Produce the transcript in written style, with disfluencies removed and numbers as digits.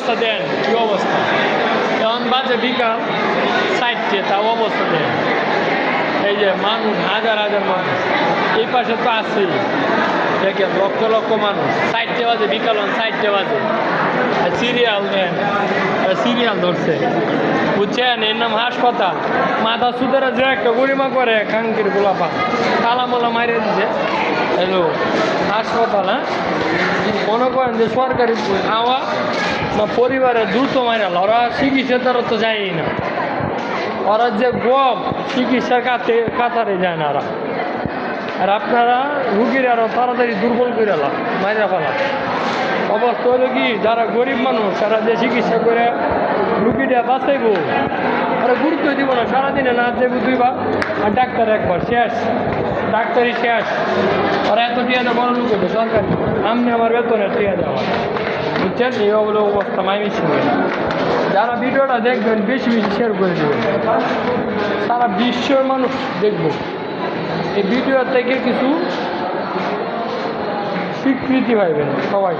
অবস্থা দেন কী অবস্থা এখন বাজে বিকাল 4টে তাও অবস্থা দেন এই যে মানুষ হাজার হাজার মানুষ এই পাশে তো আছেই দেখেন লক্ষ লক্ষ মানুষ 4টে বাজে বিকাল 4টে বাজে আর সিরিয়াল নেন সিরিয়াল ধরছে বুঝছেন এর নাম হাসপাতাল মাথা সুদের যে একটা গরিমা করে খাঙ্কির গোলাপা তালামালা মারে দিছে হ্যালো হাসপাতাল হ্যাঁ মনে করেন যে সরকারি খাওয়া না পরিবারের দ্রুত মারাল ওরা চিকিৎসা তারা তো যায়ই না ওরা যে গম চিকিৎসার কাতারে যায় না ওরা আর আপনারা রুগীর আরও তাড়াতাড়ি দুর্বল করে এলাম মাইরা ফেলা অবস্থা হলো কি যারা গরিব মানুষ তারা যে চিকিৎসা করে রুগীটা বাঁচাইব ওরা গুরুত্ব দিব না সারাদিনে না দেব দুইবার আর ডাক্তার একবার শেষ ডাক্তারই শেষ ওরা এত টিয়া দেয় বড় লোক হবে সরকারি আমনি আমার বেতনের টিয়া দেওয়া বুঝছেন এই হলো অবস্থা মাইমিছি যারা ভিডিওটা দেখবেন বেশি বেশি শেয়ার করে দেবেন সারা বিশ্বের মানুষ দেখবে এই ভিডিও থেকে কিছু স্বীকৃতি পাইবেন সবাই